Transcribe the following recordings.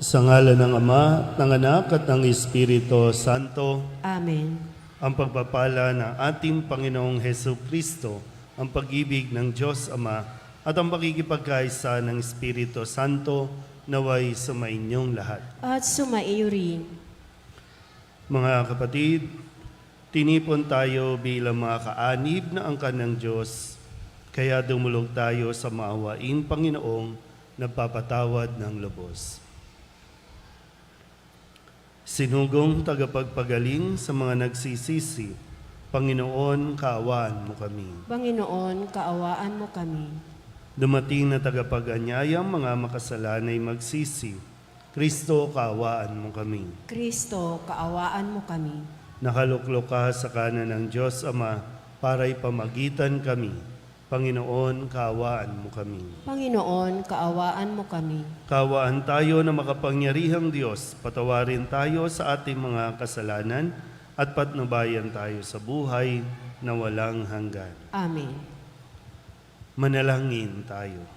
Sa ngalan ng Ama, ng Anak at ng Espiritu Santo, Amen. ang pagpapala ng ating Panginoong Hesus Kristo, ang pag-ibig ng Diyos Ama, at ang pakikipagkaisa ng Espiritu Santo naway sumainyong lahat. At sumaiyo rin. Mga kapatid, tinipon tayo bilang mga kaanib na angkan ng Diyos, kaya dumulog tayo sa maawaing Panginoong nagpapatawad ng lubos. Sinugong tagapagpagaling sa mga nagsisisi, Panginoon, kaawaan mo kami. Panginoon, kaawaan mo kami. Dumating na tagapag-anyayang mga makasalanay magsisi, Kristo, kaawaan mo kami. Kristo, kaawaan mo kami. Nakaluklok ka sa kanan ng Diyos Ama para ipamagitan kami. Panginoon, kaawaan mo kami. Panginoon, kaawaan mo kami. Kaawaan tayo na makapangyarihang Diyos, patawarin tayo sa ating mga kasalanan at patnubayan tayo sa buhay na walang hanggan. Amen. Manalangin tayo.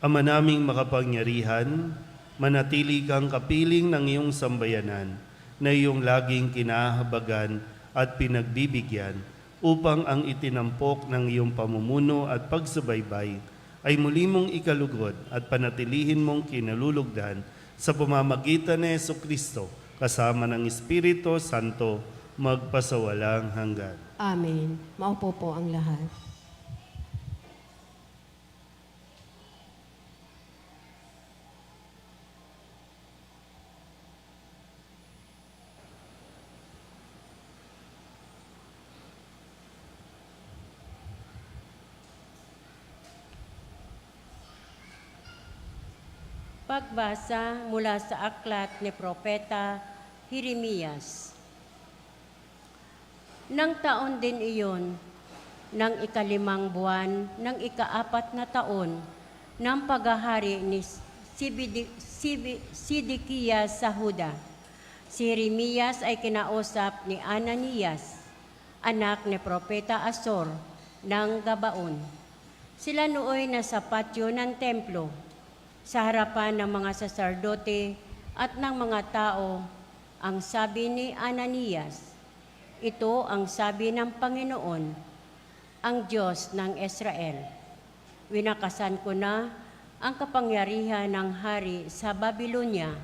Ama naming makapangyarihan, manatili kang kapiling ng iyong sambayanan na iyong laging kinahabagan at pinagbibigyan upang ang itinampok ng iyong pamumuno at pagsubaybay ay muli mong ikalugod at panatilihin mong kinalulugdan sa pamamagitan ni Jesucristo kasama ng Espiritu Santo magpasawalang hanggan. Amen. Maupo po ang lahat. Pagbasa mula sa aklat ni Propeta Jeremias. Nang taon din iyon, ng ikalimang buwan, ng ikaapat na taon, ng paghahari ni Sidikiyas sa Huda. Si Jeremias ay kinausap ni Ananias, anak ni Propeta Asor, ng Gabaon. Sila nooy nasa patio ng templo, sa harapan ng mga saserdote at ng mga tao. Ang sabi ni Ananias, ito ang sabi ng Panginoon, ang Diyos ng Israel. Winakasan ko na ang kapangyarihan ng hari sa Babylonia.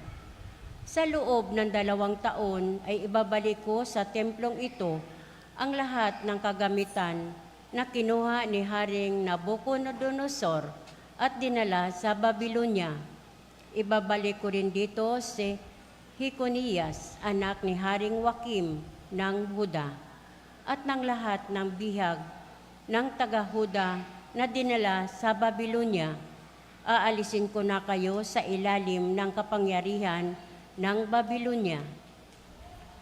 Sa loob ng 2 taon ay ibabalik ko sa templong ito ang lahat ng kagamitan na kinuha ni Haring Nabucodonosor at dinala sa Babylonia. Ibabalik ko rin dito si Jeconias, anak ni Haring Joakim ng Huda, at ng lahat ng bihag ng taga-Huda na dinala sa Babylonia. Aalisin ko na kayo sa ilalim ng kapangyarihan ng Babylonia.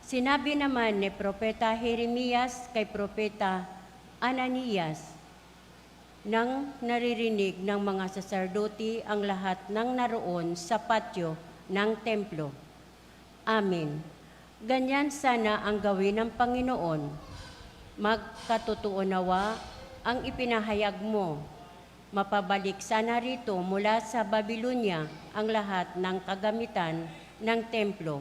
Sinabi naman ni Propeta Jeremias kay Propeta Ananias, nang naririnig ng mga saserdote ang lahat ng naroon sa patio ng templo. Amen. Ganyan sana ang gawin ng Panginoon. Magkatotoo nawa ang ipinahayag mo. Mapabalik sana rito mula sa Babylonia ang lahat ng kagamitan ng templo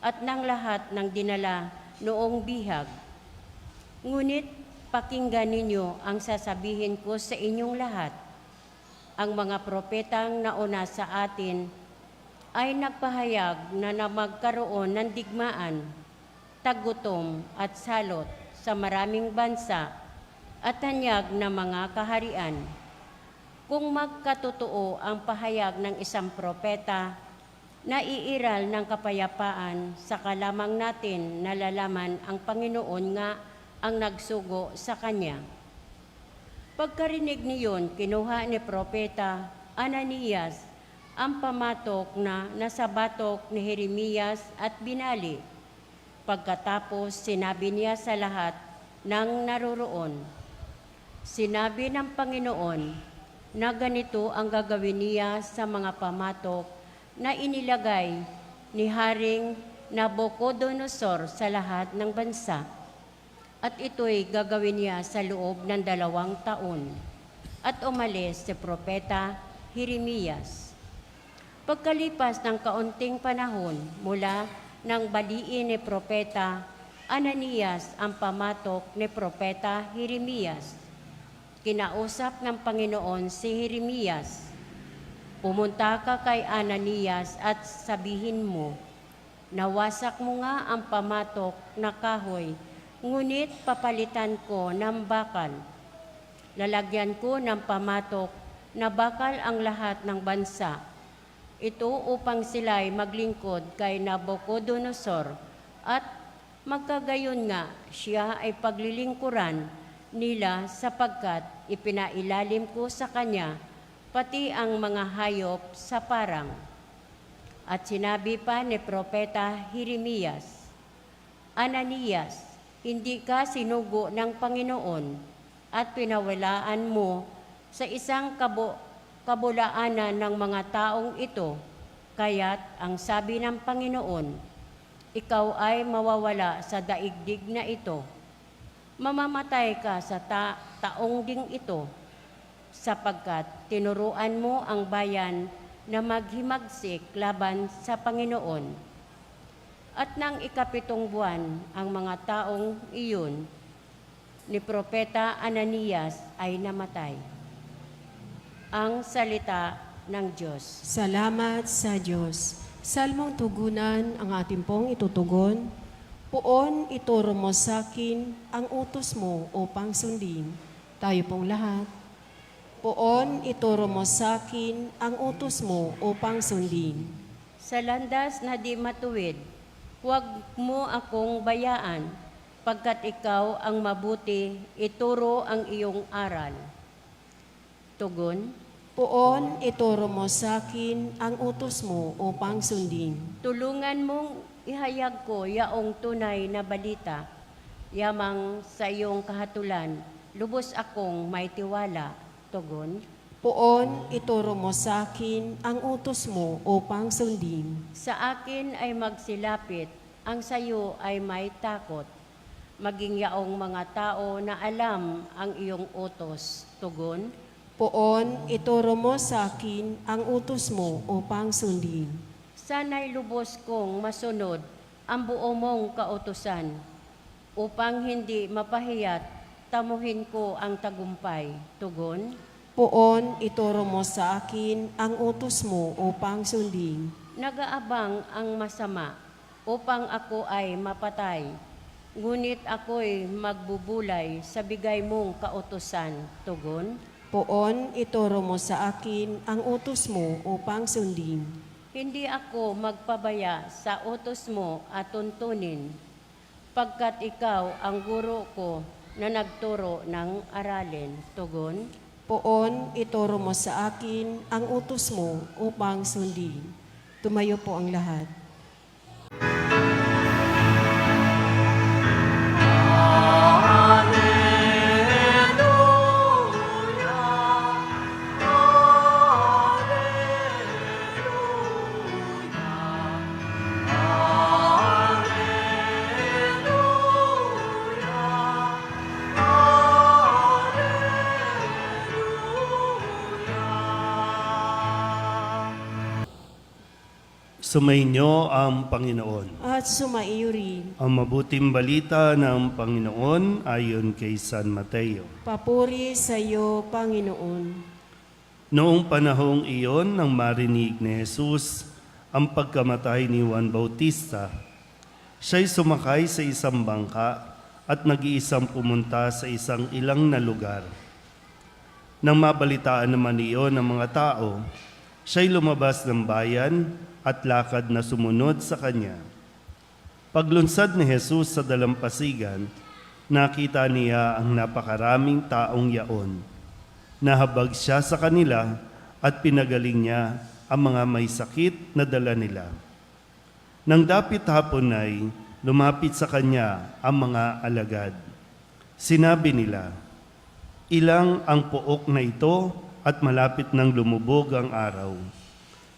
at ng lahat ng dinala noong bihag. Ngunit pakinggan ninyo ang sasabihin ko sa inyong lahat. Ang mga propetang nauna sa atin ay nagpahayag na magkaroon ng digmaan, tagutom at salot sa maraming bansa at tanyag na mga kaharian. Kung magkatotoo ang pahayag ng isang propeta, naiiral ng kapayapaan, saka lamang natin nalalaman ang Panginoon nga ang nagsugo sa kanya. Pagkarinig niyon, kinuha ni Propeta Ananias ang pamatok na nasa batok ni Jeremias at binali. Pagkatapos, sinabi niya sa lahat ng naroroon, sinabi ng Panginoon na ganito ang gagawin niya sa mga pamatok na inilagay ni Haring Nabucodonosor sa lahat ng bansa. At ito'y gagawin niya sa loob ng 2 taon. At umalis si Propeta Jeremias. Pagkalipas ng kaunting panahon mula nang baliin ni Propeta Ananias ang pamatok ni Propeta Jeremias, kinausap ng Panginoon si Jeremias, "Pumunta ka kay Ananias at sabihin mo, nawasak mo nga ang pamatok na kahoy, ngunit papalitan ko ng bakal. Lalagyan ko ng pamatok na bakal ang lahat ng bansa. Ito upang sila'y maglingkod kay Nabucodonosor at magkagayon nga siya ay paglilingkuran nila sapagkat ipinailalim ko sa kanya pati ang mga hayop sa parang." At sinabi pa ni Propeta Jeremias, "Ananias, hindi ka sinugo ng Panginoon at pinawalaan mo sa isang kabulaanan ng mga taong ito, kaya't ang sabi ng Panginoon, ikaw ay mawawala sa daigdig na ito. Mamamatay ka sa taong ding ito, sapagkat tinuruan mo ang bayan na maghimagsik laban sa Panginoon." At nang ikapitong buwan ang mga taong iyon ni Propeta Ananias ay namatay. Ang salita ng Diyos. Salamat sa Diyos. Salmong tugunan ang ating pong itutugon. Poon, ituro mo sa akin ang utos mo upang sundin. Tayo pong lahat. Poon, ituro mo sa akin ang utos mo upang sundin. Sa landas na di matuwid, huwag mo akong bayaan, pagkat ikaw ang mabuti, ituro ang iyong aral. Tugon, Poon, ituro mo sa akin ang utos mo upang sundin. tulungan mong ihayag ko yaong tunay na balita, yamang sa iyong kahatulan, lubos akong may tiwala. Tugon, Poon, ituro mo sa akin ang utos mo upang sundin. sa akin ay magsilapit, ang sayo ay may takot, maging yaong mga tao na alam ang iyong utos. Tugon, Poon, ituro mo sa akin ang utos mo upang sundin. sana'y lubos kong masunod ang buo mong kautusan, upang hindi mapahiyat, tamuhin ko ang tagumpay. Tugon, Poon, ituro mo sa akin ang utos mo upang sundin. nagaabang ang masama, upang ako ay mapatay, ngunit ako'y magbubulay sa bigay mong kautusan. Tugon, Poon, ituro mo sa akin ang utos mo upang sundin. hindi ako magpabaya sa utos mo at tuntunin, pagkat ikaw ang guro ko na nagturo ng aralin. Tugon, Poon, ituro mo sa akin ang utos mo upang sundin. Tumayo po ang lahat. Sumainyo ang Panginoon. At sumaiyo rin. Ang mabuting balita ng Panginoon ayon kay San Mateo. Papuri sa iyo, Panginoon. Noong panahong iyon nang marinig ni Jesus ang pagkamatay ni Juan Bautista, siya'y sumakay sa isang bangka at nag-iisang pumunta sa isang ilang na lugar. Nang mabalitaan naman iyon ng mga tao, siya'y lumabas ng bayan at lakad na sumunod sa kanya. Paglunsad ni Jesus sa dalampasigan, nakita niya ang napakaraming taong yaon. Nahabag siya sa kanila at pinagaling niya ang mga may sakit na dala nila. Nang dapit hapon ay lumapit sa kanya ang mga alagad. Sinabi nila, "Ilang ang pook na ito at malapit nang lumubog ang araw.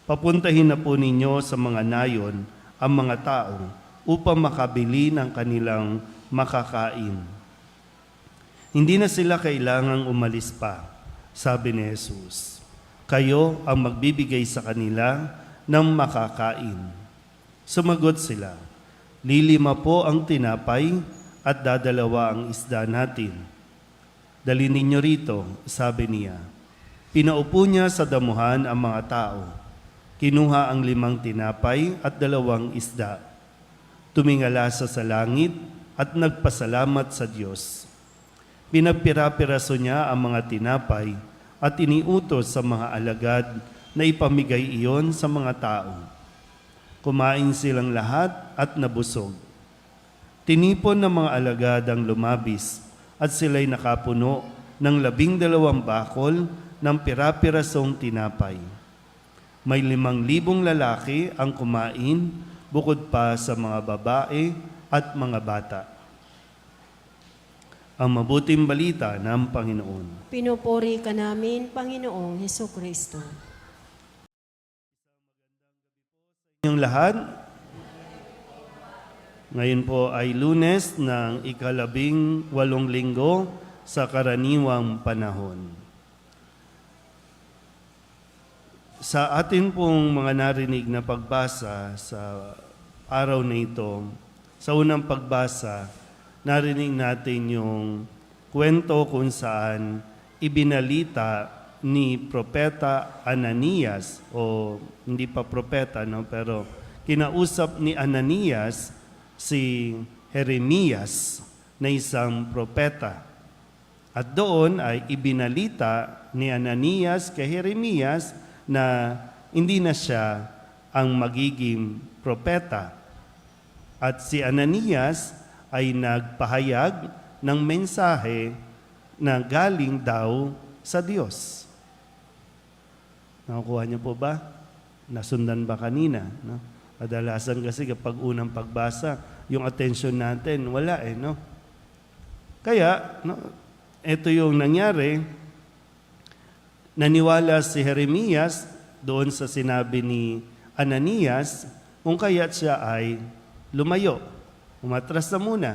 Papuntahin na po ninyo sa mga nayon ang mga tao upang makabili ng kanilang makakain." Hindi na sila kailangang umalis pa, sabi ni Jesus. Kayo ang magbibigay sa kanila ng makakain. Sumagot sila, 5 po ang tinapay at 2 ang isda natin. Dali ninyo rito, sabi niya. Pinaupo niya sa damuhan ang mga tao. Kinuha ang 5 tinapay at 2 isda. Tumingala sa langit at nagpasalamat sa Diyos. Pinagpira-piraso niya ang mga tinapay at iniutos sa mga alagad na ipamigay iyon sa mga tao. Kumain silang lahat at nabusog. Tinipon ng mga alagad ang lumabis at sila'y nakapuno ng 12 bakol ng pira-pirasong tinapay. May 5,000 lalaki ang kumain bukod pa sa mga babae at mga bata. Ang mabuting balita ng Panginoon. Pinupuri ka namin, Panginoong Hesukristo. Inyong lahat, ngayon po ay Lunes ng 18 linggo sa karaniwang panahon. Sa atin pong mga narinig na pagbasa sa araw na ito, sa unang pagbasa, narinig natin yung kwento kung saan ibinalita ni Propeta Ananias, o hindi pa propeta, no? Pero kinausap ni Ananias si Jeremias na isang propeta. At doon ay ibinalita ni Ananias kay Jeremias na hindi na siya ang magiging propeta. At si Ananias ay nagpahayag ng mensahe na galing daw sa Diyos. Nakukuha niyo po ba? Nasundan ba kanina? No? Kadalasan kasi kapag unang pagbasa, yung attention natin, wala no? Kaya, no, ito yung nangyari. Naniwala si Jeremias doon sa sinabi ni Ananias, kung kaya't siya ay lumayo. Umatras na muna.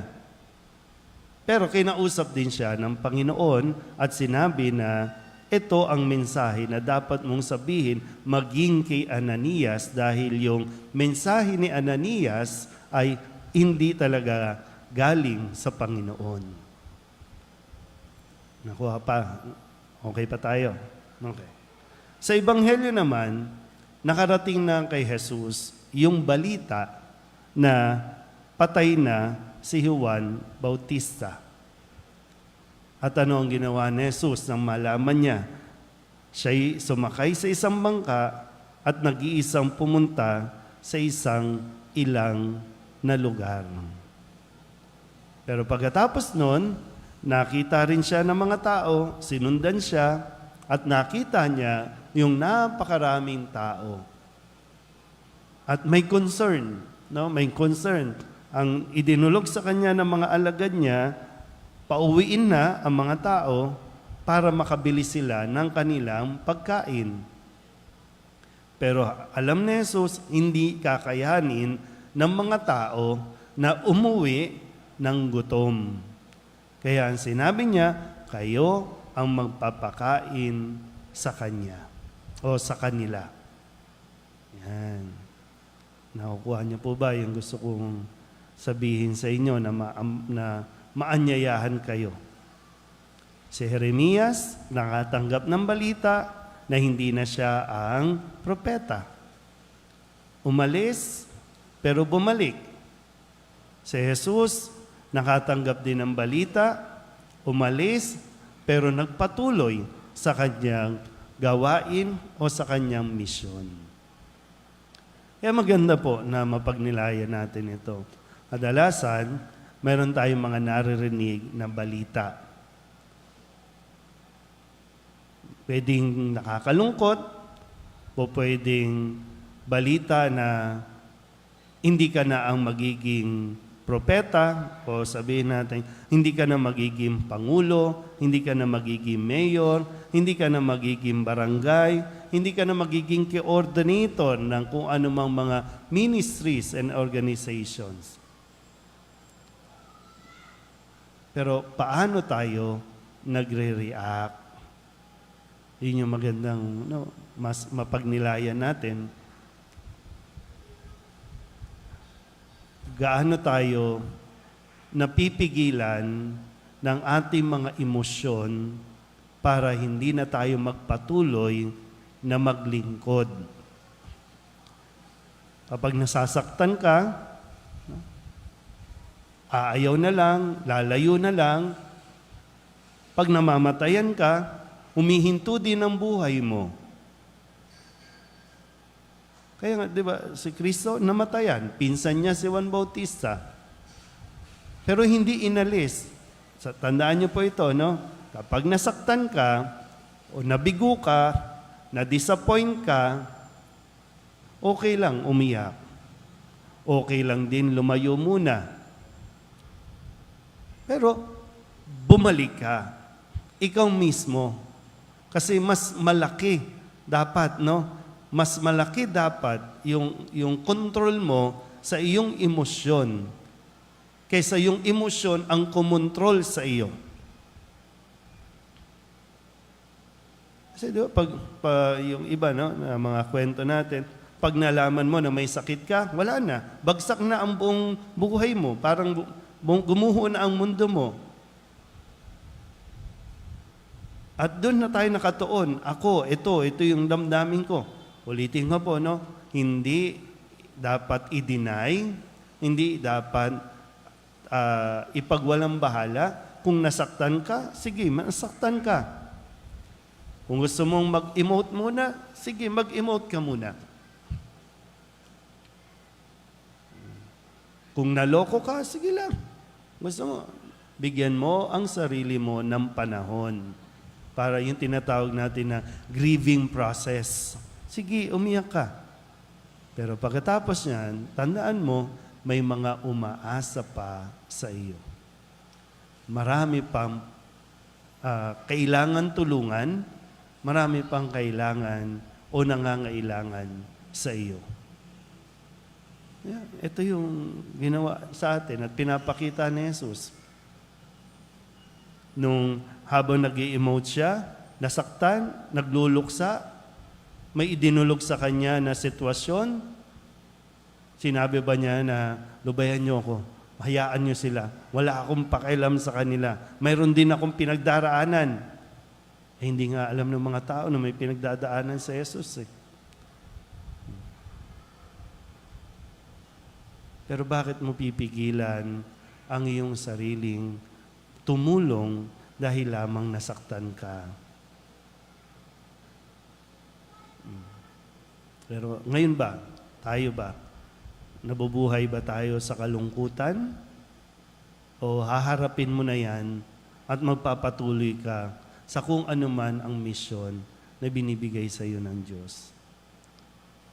Pero kinausap din siya ng Panginoon at sinabi na ito ang mensahe na dapat mong sabihin maging kay Ananias dahil yung mensahe ni Ananias ay hindi talaga galing sa Panginoon. Nakuha pa. Okay pa tayo? Okay. Sa Ebanghelyo naman, nakarating na kay Jesus yung balita na patay na si Juan Bautista. At ano ang ginawa ni Jesus nang malaman niya? Siya'y sumakay sa isang bangka at nag-iisang pumunta sa isang ilang na lugar. Pero pagkatapos nun, nakita rin siya ng mga tao, sinundan siya, at nakita niya yung napakaraming tao. At may concern, no? May concern. Ang idinulog sa kanya ng mga alagad niya, pauwiin na ang mga tao para makabili sila ng kanilang pagkain. Pero alam ni Jesus, hindi kakayanin ng mga tao na umuwi ng gutom. Kaya ang sinabi niya, kayo ang magpapakain sa Kanya o sa kanila. Yan. Nakukuha niyo po ba yung gusto kong sabihin sa inyo na maanyayahan kayo? Si Jeremias nakatanggap ng balita na hindi na siya ang propeta. Umalis, pero bumalik. Si Jesus nakatanggap din ng balita, umalis, pero nagpatuloy sa kanyang gawain o sa kanyang misyon. Kaya maganda po na mapagnilayan natin ito. Kadalasan, mayroon tayong mga naririnig na balita. Pwedeng nakakalungkot o pwedeng balita na hindi ka na ang magiging propeta o sabihin natin, hindi ka na magiging pangulo, hindi ka na magiging mayor, hindi ka na magiging barangay, hindi ka na magiging coordinator ng kung anumang mga ministries and organizations. Pero paano tayo nagre-react? Yun yung magandang mas mapagnilayan natin. gaano tayo napipigilan ng ating mga emosyon para hindi na tayo magpatuloy na maglingkod. Kapag nasasaktan ka, aayaw na lang, lalayo na lang. Pag namamatayan ka, humihinto din ang buhay mo. Kaya nga, di ba, si Kristo namatayan, pinsan niya si Juan Bautista. Pero hindi inalis. Tandaan niyo po ito, no? Kapag nasaktan ka, o nabigo ka, na-disappoint ka, okay lang umiyak. Okay lang din lumayo muna. Pero, bumalik ka. Ikaw mismo. Kasi mas malaki dapat, no? Mas malaki dapat yung control mo sa iyong emosyon kaysa yung emosyon ang kumontrol sa iyo. Kasi di ba, pag yung iba, no, na mga kwento natin, pag nalaman mo na may sakit ka, wala na. Bagsak na ang buong buhay mo. Parang gumuho na ang mundo mo. At doon na tayo nakatuon. Ako, ito yung damdamin ko. Ulitin ko po, no? Hindi dapat i-deny, hindi dapat ipagwalang bahala. Kung nasaktan ka, sige, masaktan ka. Kung gusto mong mag-emote muna, sige, mag-emote ka muna. Kung naloko ka, sige lang. Gusto mo, bigyan mo ang sarili mo ng panahon para yung tinatawag natin na grieving process. Sige, umiyak ka. Pero pagkatapos niyan, tandaan mo, may mga umaasa pa sa iyo. Marami pang kailangan tulungan, marami pang kailangan o nangangailangan sa iyo. Yeah, ito yung ginawa sa atin at pinapakita ni Jesus. Nung habang nag-i-emote siya, nasaktan, nagluluksa, may idinulog sa kanya na sitwasyon, sinabi ba niya na, lubayan niyo ako, hayaan niyo sila, wala akong pakialam sa kanila, mayroon din akong pinagdaraanan. Hindi nga alam ng mga tao na may pinagdadaanan sa Jesus. Pero bakit mo pipigilan ang iyong sariling tumulong dahil lamang nasaktan ka? Pero ngayon ba, tayo ba, nabubuhay ba tayo sa kalungkutan? O haharapin mo na yan at magpapatuloy ka sa kung anuman ang misyon na binibigay sa iyo ng Diyos?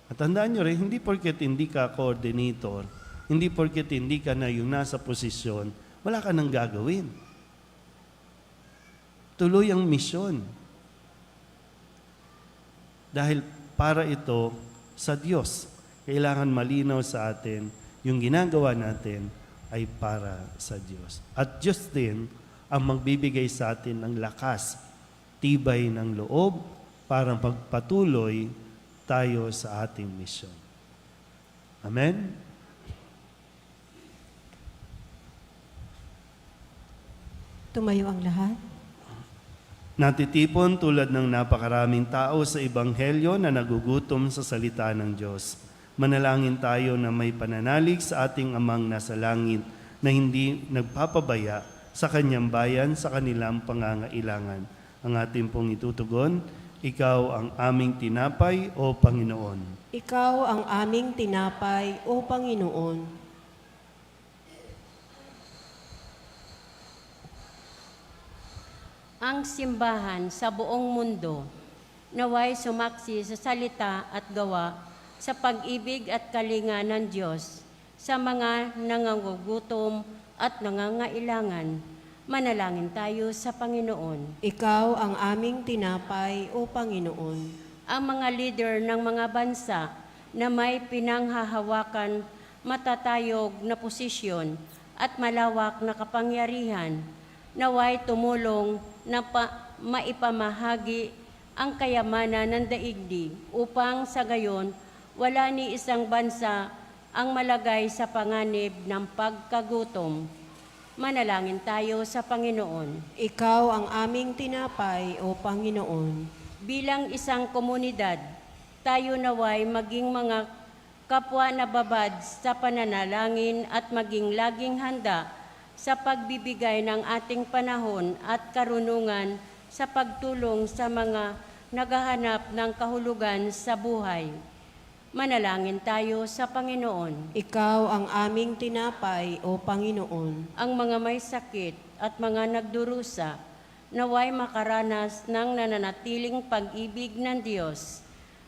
At tandaan nyo rin, hindi porket hindi ka coordinator, hindi porket hindi ka na yung nasa posisyon, wala ka nang gagawin. Tuloy ang misyon. Dahil para ito sa Diyos. Kailangan malinaw sa atin, yung ginagawa natin ay para sa Diyos. At Diyos din ang magbibigay sa atin ng lakas, tibay ng loob, para pagpatuloy tayo sa ating misyon. Amen? Tumayo ang lahat. Natitipon tulad ng napakaraming tao sa Ebanghelyo na nagugutom sa salita ng Diyos. Manalangin tayo na may pananalig sa ating Amang nasa langit na hindi nagpapabaya sa kanyang bayan sa kanilang pangangailangan. Ang ating pong itutugon, Ikaw ang aming tinapay, O Panginoon. Ikaw ang aming tinapay, O Panginoon. Ang simbahan sa buong mundo naway sumaksi sa salita at gawa sa pag-ibig at kalinga ng Diyos sa mga nangangugutom at nangangailangan. Manalangin tayo sa Panginoon. Ikaw ang aming tinapay, O Panginoon. Ang mga leader ng mga bansa na may pinanghahawakan matatayog na posisyon at malawak na kapangyarihan, naway tumulong na maipamahagi ang kayamanan ng daigdig upang sa gayon wala ni isang bansa ang malagay sa panganib ng pagkagutom. Manalangin tayo sa Panginoon. Ikaw ang aming tinapay, O Panginoon. Bilang isang komunidad, tayo naway maging mga kapwa na babad sa pananalangin at maging laging handa sa pagbibigay ng ating panahon at karunungan sa pagtulong sa mga naghahanap ng kahulugan sa buhay. Manalangin tayo sa Panginoon. Ikaw ang aming tinapay, O Panginoon. Ang mga may sakit at mga nagdurusa, naway makaranas ng nananatiling pag-ibig ng Diyos.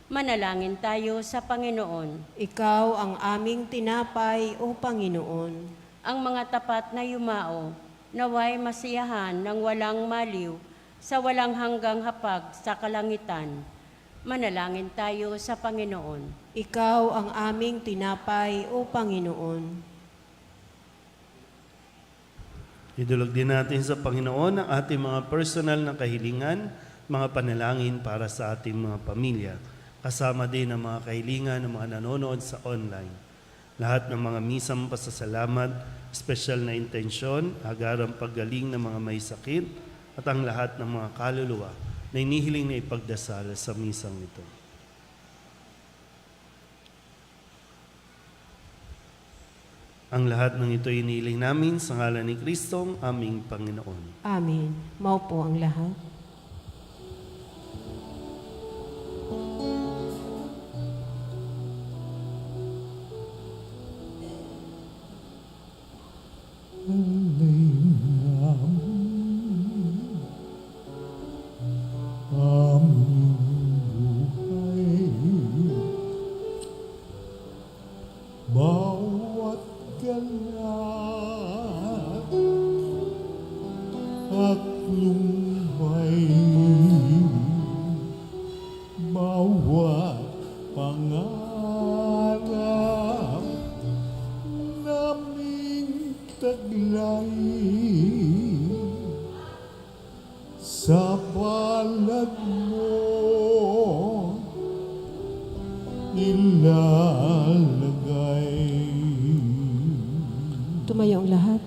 Manalangin tayo sa Panginoon. Ikaw ang aming tinapay, O Panginoon. Ang mga tapat na yumao, naway masiyahan ng walang maliw, sa walang hanggang hapag sa kalangitan. Manalangin tayo sa Panginoon. Ikaw ang aming tinapay, O Panginoon. Idulog din natin sa Panginoon ang ating mga personal na kahilingan, mga panalangin para sa ating mga pamilya. Kasama din ang mga kahilingan ng mga nanonood sa online. Lahat ng mga misang pasasalamat, espesyal na intensyon, agarang paggaling ng mga may sakit, at ang lahat ng mga kaluluwa na inihiling na ipagdasal sa misang ito. Ang lahat ng ito inihiling namin sa ngalan ni Kristong aming Panginoon. Amen. Maupo ang lahat. Bawat galat at lumbay, bawat pangarap naming taglay sa palad mo ilalagay. Tumayo ang lahat.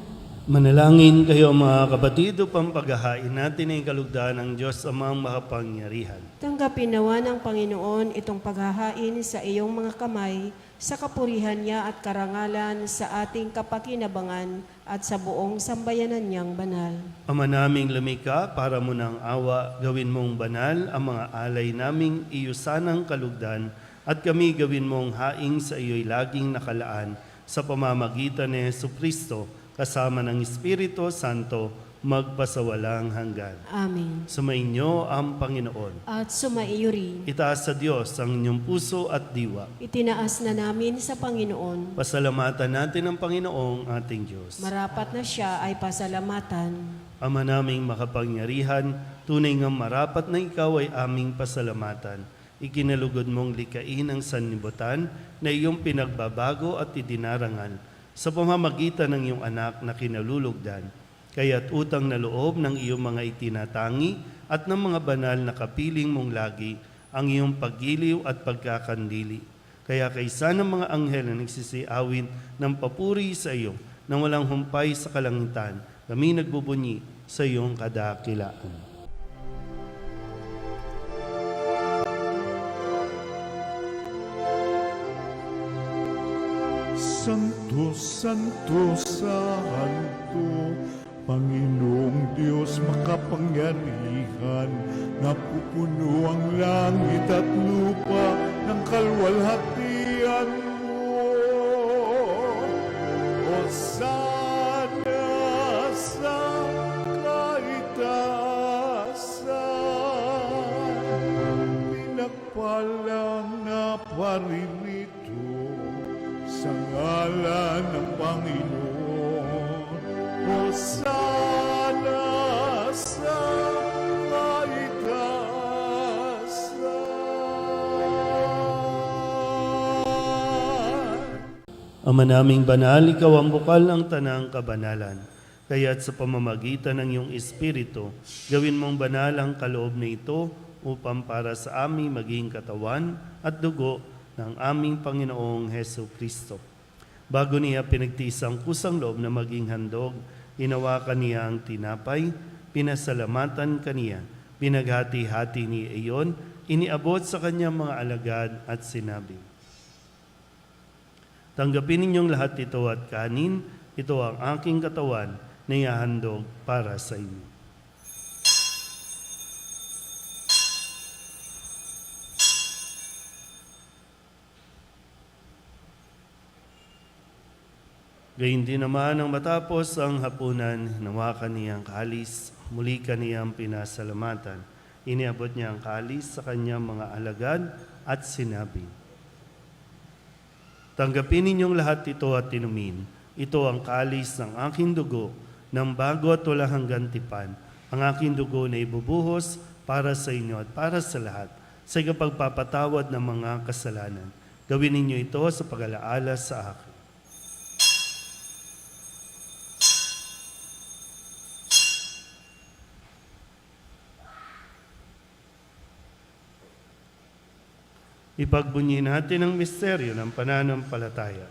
Manalangin kayo mga kapatid upang paghahain natin ang kalugdan ng Diyos amang makapangyarihan. Tanggapin nawa ng Panginoon itong paghahain sa iyong mga kamay, sa kapurihan niya at karangalan sa ating kapakinabangan at sa buong sambayanan niyang banal. Ama naming lumikha, para mo ng awa, gawin mong banal ang mga alay naming iyusanang kalugdan at kami gawin mong haing sa iyo'y laging nakalaan sa pamamagitan ni Jesucristo kasama ng Espiritu Santo magpasawalang hanggan. Amen. Sumainyo ang Panginoon. At sumaiyo rin. Itaas sa Diyos ang inyong puso at diwa. Itinaas na namin sa Panginoon. Pasalamatan natin ang Panginoong ating Diyos. Marapat na siya ay pasalamatan. Ama naming makapangyarihan, tunay ngang marapat na ikaw ay aming pasalamatan. Ikinalugod mong likain ang sanlibutan na iyong pinagbabago at idinarangal sa pamamagitan ng iyong anak na kinalulugdan. Kaya't utang na loob ng iyong mga itinatangi at ng mga banal na kapiling mong lagi ang iyong paggiliw at pagkakandili. Kaya kaysa ng mga anghel na nagsisiawin ng papuri sa iyo nang walang humpay sa kalangitan, kami nagbubunyi sa iyong kadakilaan. Santo, Santo, Santo, Panginoong Diyos makapangyarihan, napupuno ang langit at lupa ng kalwalhatian mo. Hosana sa kaitaasan, pinagpalang na paririto sa ngalan ng Panginoon. Hosana sa kaitaasan. Ama naming banal, ikaw ang bukal ng tanang kabanalan. Kaya't sa pamamagitan ng iyong Espiritu, gawin mong banal ang kaloob na ito upang para sa aming maging katawan at dugo ng aming Panginoong Heso Kristo. Bago niya pinagtiis ang kusang loob na maging handog, hinawakan niya ang tinapay, pinasalamatan kaniya, pinaghati-hati ni iyon, iniabot sa kanyang mga alagad at sinabi, "Tanggapin ninyong lahat ito at kanin, ito ang aking katawan na ihahandog para sa inyo." Gayun din naman ang matapos ang hapunan, hinawakan niya ang kalis, muli kaniyang pinasalamatan. Iniabot niya ang kalis sa kanyang mga alagad at sinabi, "Tanggapin ninyong lahat ito at inumin. Ito ang kalis ng aking dugo, ng bago at walang hanggang tipan. Ang aking dugo na ibubuhos para sa inyo at para sa lahat, sa ikapagpapatawad ng mga kasalanan. Gawin ninyo ito sa pag-alaala sa akin." Ipagbunyi natin ang misteryo ng pananampalataya.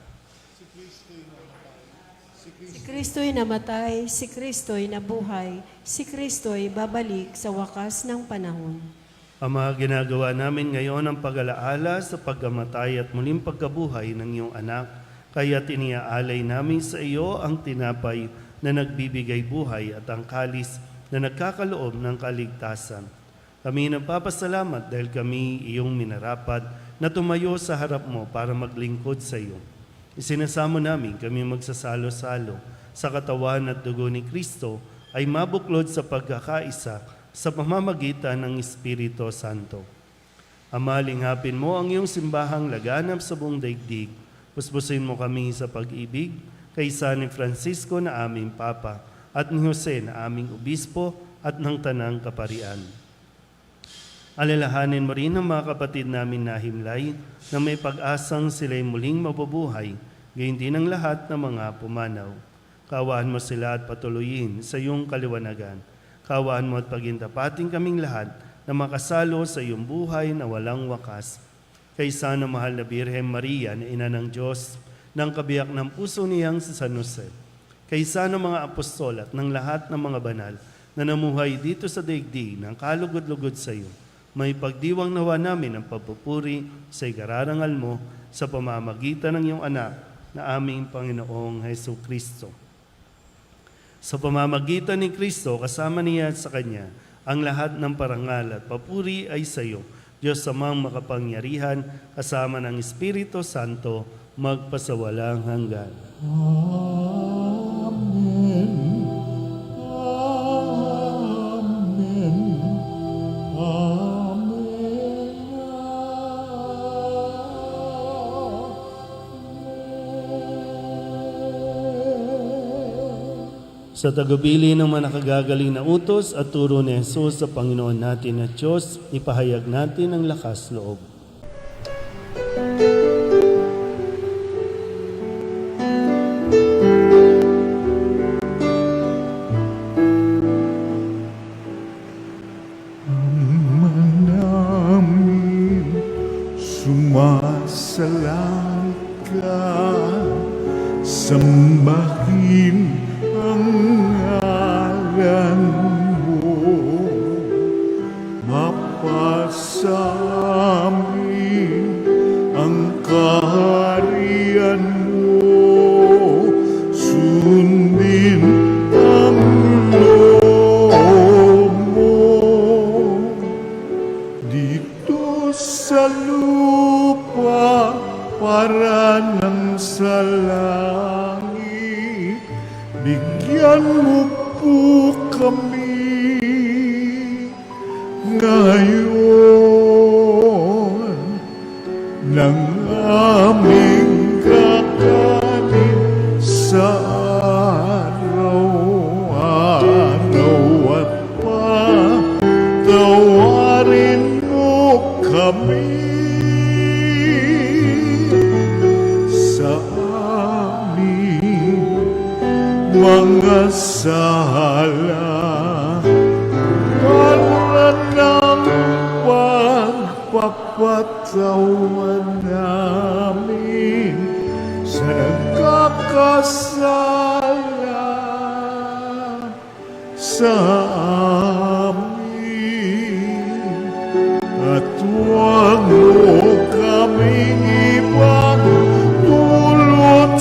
Si Kristo'y namatay, si Kristo'y nabuhay, si Kristo'y babalik sa wakas ng panahon. Ama, ginagawa namin ngayon ang pag-alaala sa pagkamatay at muling pagkabuhay ng iyong anak, kaya tiniaalay namin sa iyo ang tinapay na nagbibigay buhay at ang kalis na nagkakaloob ng kaligtasan. Kami nagpapasalamat dahil kami iyong minarapat na tumayo sa harap mo para maglingkod sa iyo. Isinasamo namin kami magsasalo-salo sa katawan at dugo ni Kristo ay mabuklod sa pagkakaisa sa pamamagitan ng Espiritu Santo. Ama, linghapin mo ang iyong simbahang laganap sa buong daigdig. Puspusin mo kami sa pag-ibig kaysa ni Francisco na aming Papa at ni Jose na aming Obispo at ng Tanang Kaparian. Alalahanin mo rin ang mga kapatid namin na himlay na may pag-asang sila'y muling mabubuhay, gayon din ang lahat ng mga pumanaw. Kaawaan mo sila at patuloyin sa iyong kaliwanagan. Kaawaan mo at pagintapating kaming lahat na makasalo sa iyong buhay na walang wakas. Kaysa ng mahal na Birhen Maria na ina ng Diyos, ng kabiyak ng puso niyang si San Jose. Kaysa ng mga apostol at ng lahat ng mga banal na namuhay dito sa daigdig ng kalugod-lugod sa iyo. May pagdiwang nawa namin ang pagpupuri sa ikararangal mo sa pamamagitan ng iyong anak na aming Panginoong Hesus Kristo. Sa pamamagitan ni Kristo, kasama niya at sa Kanya, ang lahat ng parangal at papuri ay sa iyo, Diyos amang makapangyarihan, kasama ng Espiritu Santo, magpasawalang hanggan. Amen. Amen. Amen. Sa tagubilin ng mga nakagagaling na utos at turo ni Jesus sa Panginoon natin at Diyos, ipahayag natin ang lakas loob. Ama namin, sumasalangit ka, sambahin ang ngalan mo, mapasamin ang kaharian mo, sundin ang loob mo, dito sa lupa para ng sa langit. Bigyan mo po kami ngayon ng aming kakanin sa araw-araw at patawarin mo kami sa aming mga sala para ng pagpapatawan namin sa sa nagkakasala sa amin. At huwag mo kaming ipagdulot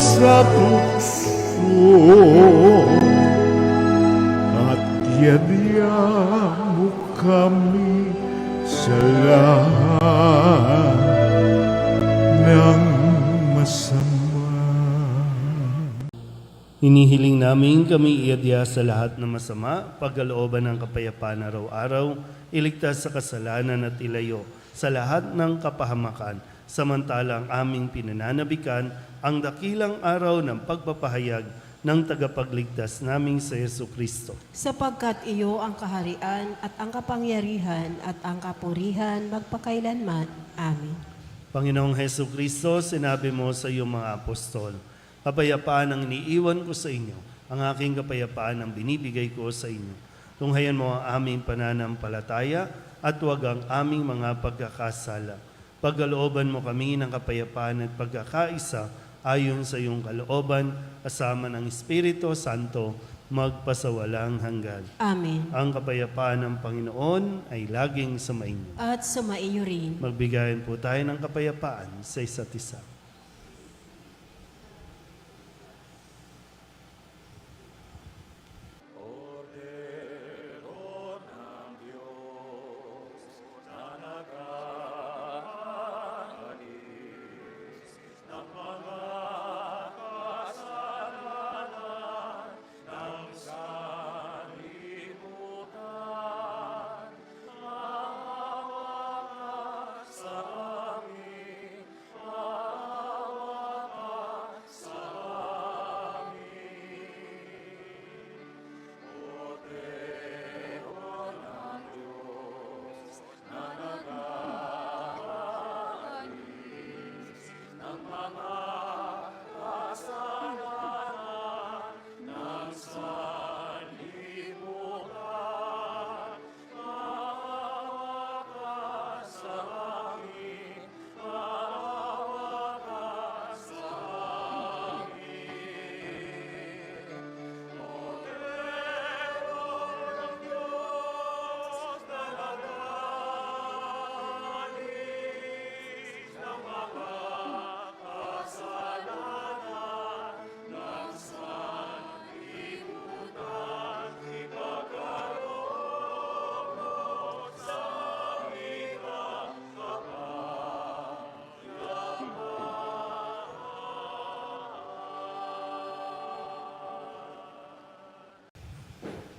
sa tukso, at yadya mo kami sa lahat ng masama. Hinihiling namin kami iadya sa lahat ng masama, pagkalooban ng kapayapaan araw-araw, iligtas sa kasalanan at ilayo sa lahat ng kapahamakan, samantalang aming pinananabikan ang dakilang araw ng pagpapahayag ng tagapagligtas naming sa Yesu Kristo. Sapagkat iyo ang kaharian at ang kapangyarihan at ang kapurihan magpakailanman. Amen. Panginoong Hesu Kristo, sinabi mo sa iyong mga apostol, kapayapaan ang iniiwan ko sa inyo, ang aking kapayapaan ang binibigay ko sa inyo. Tunghayan mo ang aming pananampalataya at huwag ang aming mga pagkakasala. Pagkalooban mo kami ng kapayapaan at pagkakaisa ayon sa iyong kalooban, kasama ng Espiritu Santo, magpasawalang hanggan. Amen. Ang kapayapaan ng Panginoon ay laging sumainyo. At sumaiyo rin. Magbigayan po tayo ng kapayapaan sa isa't isa.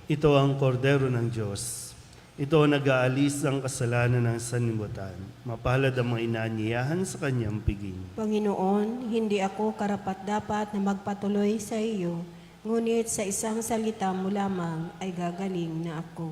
Ito ang kordero ng Diyos. Ito ang nag-aalis ng kasalanan ng sanlibutan. Mapalad ang mga inaanyayahan sa kanyang piging. Panginoon, hindi ako karapat-dapat na magpatuloy sa iyo, ngunit sa isang salita mo lamang ay gagaling na ako.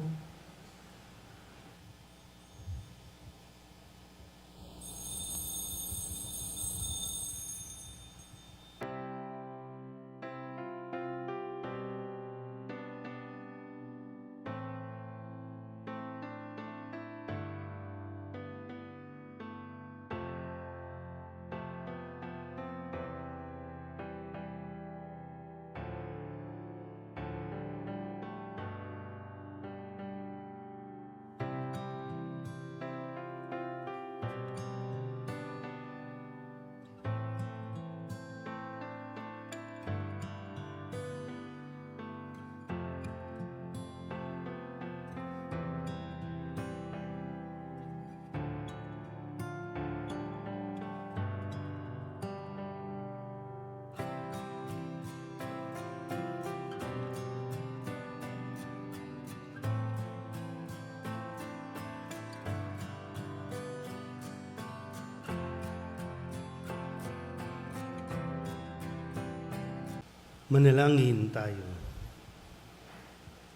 Manalangin tayo.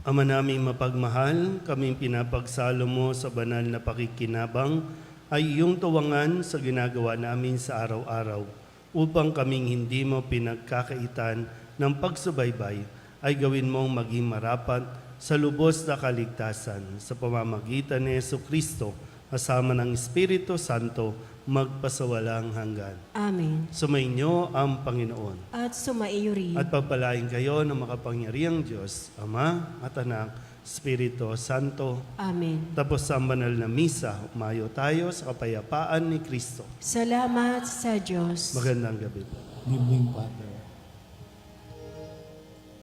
Ama naming mapagmahal, kaming pinapagsalo mo sa banal na pakikinabang ay iyong tuwangan sa ginagawa namin sa araw-araw upang kaming hindi mo pinagkakaitan ng pagsubaybay ay gawin mong maging marapat sa lubos na kaligtasan sa pamamagitan ni Jesu Kristo kasama ng Espiritu Santo magpasawalang hanggan. Amen. Sumainyo ang Panginoon. At sumaiyo rin. At pagpalain kayo ng makapangyarihang Diyos, Ama at Anak, Espiritu Santo. Amen. Tapos sa banal na misa, umayo tayo sa kapayapaan ni Kristo. Salamat sa Diyos. Magandang gabi po. Good evening, Father.